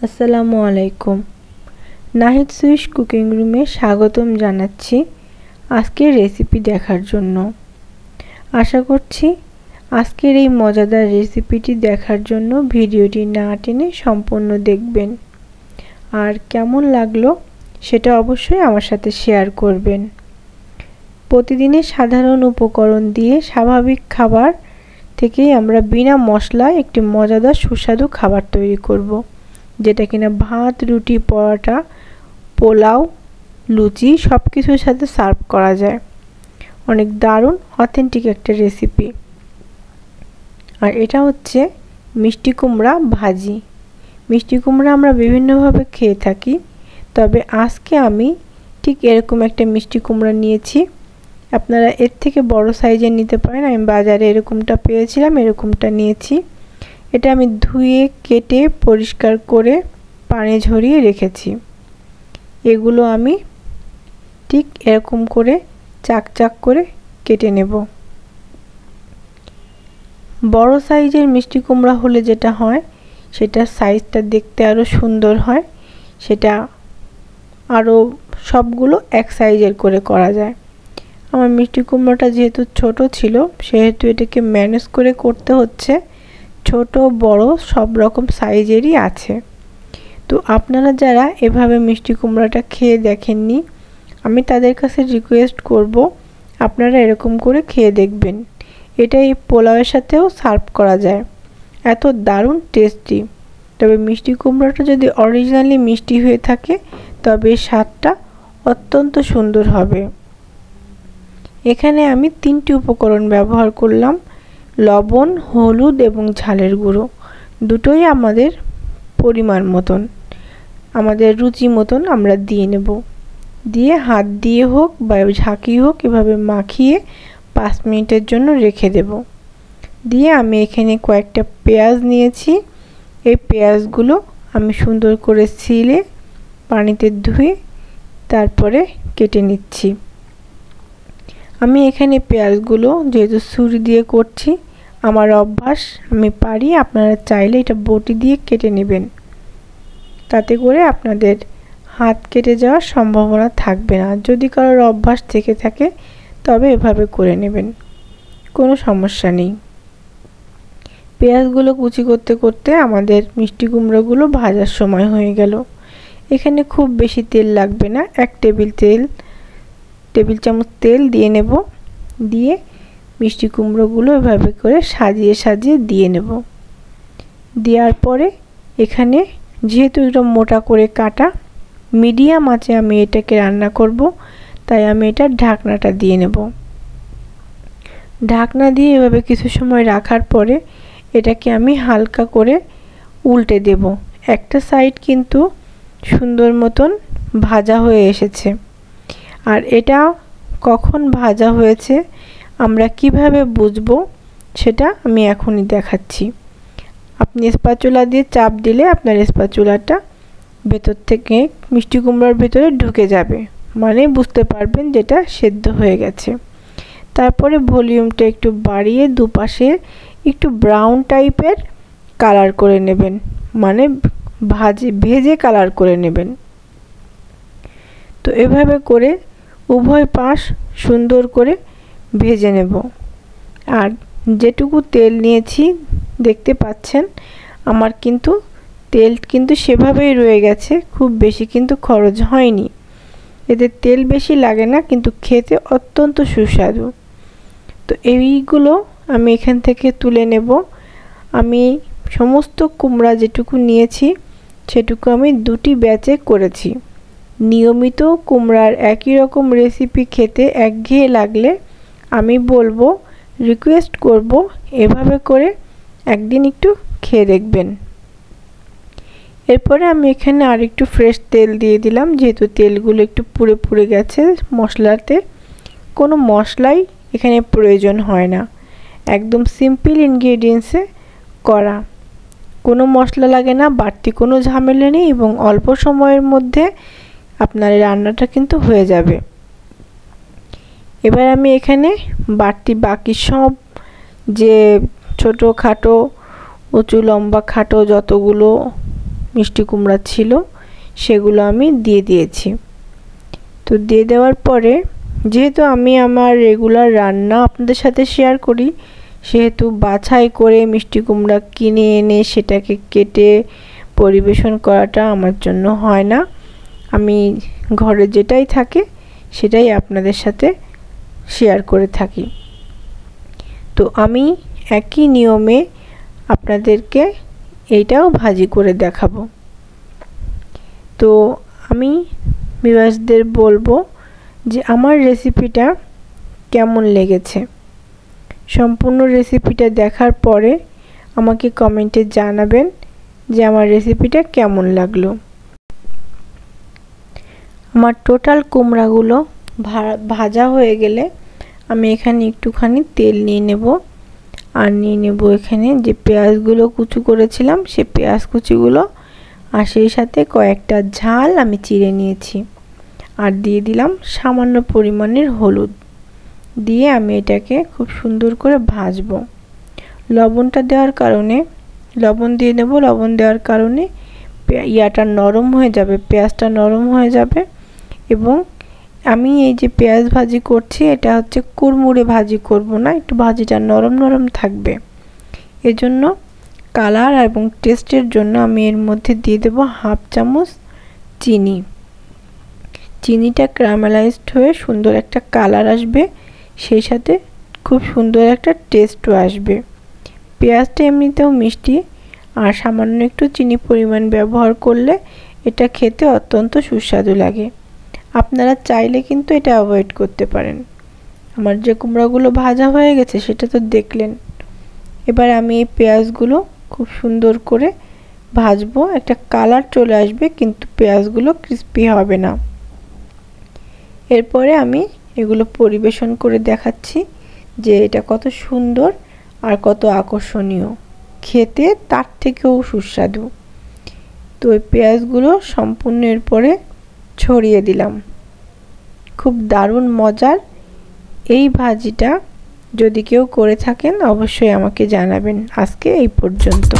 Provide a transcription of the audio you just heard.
আসসালামু আলাইকুম। Nahid Swiss cooking রুমে স্বাগতম জানাচ্ছি আজকের রেসিপি দেখার জন্য। আশা করছি আজকের এই মজাদার রেসিপিটি দেখার জন্য ভিডিওটি না টেনে সম্পূর্ণ দেখবেন, আর কেমন লাগলো সেটা অবশ্যই আমার সাথে শেয়ার করবেন। প্রতিদিনের সাধারণ উপকরণ দিয়ে স্বাভাবিক খাবার থেকেই আমরা বিনা মশলায় একটি মজাদার সুস্বাদু খাবার তৈরি করব, যেটা কিনা ভাত, রুটি, পরোটা, পোলাও, লুচি সব কিছুর সাথে সার্ভ করা যায়। অনেক দারুণ অথেন্টিক একটা রেসিপি। আর এটা হচ্ছে মিষ্টি কুমড়া ভাজি। মিষ্টি কুমড়া আমরা বিভিন্নভাবে খেয়ে থাকি, তবে আজকে আমি ঠিক এরকম একটা মিষ্টি কুমড়া নিয়েছি। আপনারা এর থেকে বড় সাইজের নিতে পারেন। আমি বাজারে এরকমটা পেয়েছিলাম, এরকমটা নিয়েছি। এটা আমি ধুয়ে কেটে পরিষ্কার করে পানি ঝরিয়ে রেখেছি। এগুলো আমি ঠিক এরকম করে চাক চাক করে কেটে নেব। বড় সাইজের মিষ্টি কুমড়া হলে যেটা হয়, সেটা সাইজটা দেখতে আরো সুন্দর হয়। সেটা আরো সবগুলো এক সাইজের করে করা যায়। আমার মিষ্টি কুমড়াটা যেহেতু ছোট ছিল, সেহেতু এটাকে ম্যানেজ করে করতে হচ্ছে। ছোট বড় সব রকম সাইজেরই আছে। তো আপনারা যারা এভাবে মিষ্টি কুমড়াটা খেয়ে দেখেননি, আমি তাদের কাছে রিকোয়েস্ট করব আপনারা এরকম করে খেয়ে দেখবেন। এটা এই পোলাওয়ের সাথেও সার্ভ করা যায়, এত দারুণ টেস্টি। তবে মিষ্টি কুমড়াটা যদি অরিজিনালি মিষ্টি হয়ে থাকে, তবে স্বাদটা অত্যন্ত সুন্দর হবে। এখানে আমি 3টি উপকরণ ব্যবহার করলাম: লবণ, হলুদ এবং ঝালের গুঁড়ো। দুটোই আমাদের পরিমাণ মতন, আমাদের রুচি মতন আমরা দিয়ে নেব। দিয়ে হাত দিয়ে হোক বা ঝাঁকি হোক এভাবে মাখিয়ে 5 মিনিটের জন্য রেখে দেব। দিয়ে আমি এখানে কয়েকটা পেঁয়াজ নিয়েছি। এই পেঁয়াজগুলো আমি সুন্দর করে ছিলে পানিতে ধুয়ে তারপরে কেটে নিচ্ছি। আমি এখানে পেঁয়াজগুলো যেহেতু ছুরি দিয়ে করছি, আমার অভ্যাস, আমি পারি। আপনারা চাইলে এটা বটি দিয়ে কেটে নেবেন, তাতে করে আপনাদের হাত কেটে যাওয়ার সম্ভাবনা থাকবে না। যদি কারোর অভ্যাস থেকে থাকে তবে এভাবে করে নেবেন, কোনো সমস্যা নেই। পেঁয়াজগুলো কুচি করতে করতে আমাদের মিষ্টি কুমড়োগুলো ভাজার সময় হয়ে গেল। এখানে খুব বেশি তেল লাগবে না, 1 টেবিল চামচ তেল দিয়ে নেব। দিয়ে মিষ্টি কুমড়োগুলো এভাবে করে সাজিয়ে সাজিয়ে দিয়ে নেব। দেওয়ার পরে এখানে যেহেতু এটা মোটা করে কাটা, মিডিয়াম আঁচে আমি এটাকে রান্না করব, তাই আমি এটা ঢাকনাটা দিয়ে নেব। ঢাকনা দিয়ে এভাবে কিছু সময় রাখার পরে এটাকে আমি হালকা করে উল্টে দেব। একটা সাইড কিন্তু সুন্দর মতন ভাজা হয়ে এসেছে। আর এটা কখন ভাজা হয়েছে আমরা কিভাবে বুঝবো, সেটা আমি এখনই দেখাচ্ছি। আপনি স্প্যাচুলা দিয়ে চাপ দিলে আপনার স্প্যাচুলাটা ভেতর থেকে মিষ্টি কুমড়ার ভেতরে ঢুকে যাবে, মানে বুঝতে পারবেন যেটা সেদ্ধ হয়ে গেছে। তারপরে ভলিউমটা একটু বাড়িয়ে দুপাশে একটু ব্রাউন টাইপের কালার করে নেবেন, মানে ভেজে কালার করে নেবেন। তো এভাবে করে উভয় পাশ সুন্দর করে ভেজে নেব। আর যেটুকু তেল নিয়েছি দেখতে পাচ্ছেন, আমার কিন্তু তেল কিন্তু সেভাবেই রয়ে গেছে, খুব বেশি কিন্তু খরচ হয়নি। এতে তেল বেশি লাগে না, কিন্তু খেতে অত্যন্ত সুস্বাদু। তো এইগুলো আমি এখান থেকে তুলে নেব। আমি সমস্ত কুমড়া যেটুকু নিয়েছি সেটুকু আমি 2টি ব্যাচে করেছি। নিয়মিত কুমড়ার একই রকম রেসিপি খেতে একঘেয়ে লাগলে আমি বলবো, রিকোয়েস্ট করব, এভাবে করে একদিন একটু খেয়ে দেখবেন। এরপরে আমি এখানে আরেকটু ফ্রেশ তেল দিয়ে দিলাম, যেহেতু তেলগুলো একটু পুড়ে পুড়ে গেছে মশলাতে। কোনো মশলাই এখানে প্রয়োজন হয় না, একদম সিম্পল ইনগ্রেডিয়েন্টসে করা। কোনো মশলা লাগে না, বাড়তি কোনো ঝামেলা নেই, এবং অল্প সময়ের মধ্যে আপনার রান্নাটা কিন্তু হয়ে যাবে। এবার আমি এখানে বাকি সব যে ছোটো খাটো উঁচু লম্বা খাটো যতগুলো মিষ্টি কুমড়া ছিল সেগুলো আমি দিয়ে দিয়েছি। তো দিয়ে দেওয়ার পরে যেহেতু আমি আমার রেগুলার রান্না আপনাদের সাথে শেয়ার করি, সেহেতু বাছাই করে মিষ্টি কুমড়া কিনে এনে সেটাকে কেটে পরিবেশন করাটা আমার জন্য হয় না। আমি ঘরে যেটাই থাকে সেটাই আপনাদের সাথে শেয়ার করে থাকি। তো আমি একই নিয়মে আপনাদেরকে এইটাও ভাজি করে দেখাবো। তো আমি ভিউয়ার্সদের বলবো যে আমার রেসিপিটা কেমন লেগেছে। সম্পূর্ণ রেসিপিটা দেখার পরে আমাকে কমেন্টে জানাবেন যে আমার রেসিপিটা কেমন লাগলো। আমার টোটাল কুমড়াগুলো ভাজা হয়ে গেলে আমি এখানে একটুখানি তেল নিয়ে নেব, আর নিয়ে নেব এখানে যে পেঁয়াজগুলো কুচি করেছিলাম সে পেঁয়াজ কুচিগুলো, আর সেই সাথে কয়েকটা ঝাল আমি চিড়ে নিয়েছি, আর দিয়ে দিলাম সামান্য পরিমাণের হলুদ দিয়ে আমি এটাকে খুব সুন্দর করে ভাজবো। লবণটা দেওয়ার কারণে, লবণ দিয়ে দেব, লবণ দেওয়ার কারণে ইয়াটা নরম হয়ে যাবে, পেঁয়াজটা নরম হয়ে যাবে। এবং আমি এই যে পেঁয়াজ ভাজি করছি এটা হচ্ছে কুড়মুড়ে ভাজি করব না, একটু ভাজিটা নরম নরম থাকবে। এজন্য কালার এবং টেস্টের জন্য আমি এর মধ্যে দিয়ে দেব হাফ চামচ চিনি। চিনিটা ক্যারামেলাইজড হয়ে সুন্দর একটা কালার আসবে, সেই সাথে খুব সুন্দর একটা টেস্টও আসবে। পেঁয়াজটা এমনিতেও মিষ্টি, আর সামান্য একটু চিনি পরিমাণ ব্যবহার করলে এটা খেতে অত্যন্ত সুস্বাদু লাগে। আপনারা চাইলে কিন্তু এটা অ্যাভয়েড করতে পারেন। আমার যে কুমড়াগুলো ভাজা হয়ে গেছে সেটা তো দেখলেন। এবার আমি এই পেঁয়াজগুলো খুব সুন্দর করে ভাজবো, একটা কালার চলে আসবে কিন্তু পেঁয়াজগুলো ক্রিস্পি হবে না। এরপরে আমি এগুলো পরিবেশন করে দেখাচ্ছি যে এটা কত সুন্দর আর কত আকর্ষণীয়, খেতে তার থেকেও সুস্বাদু। তো এই পেঁয়াজগুলো সম্পূর্ণ এরপরে ছড়িয়ে দিলাম। খুব দারুণ মজার এই ভাজিটা, যদি কেউ করে থাকেন অবশ্যই আমাকে জানাবেন। আজকে এই পর্যন্ত।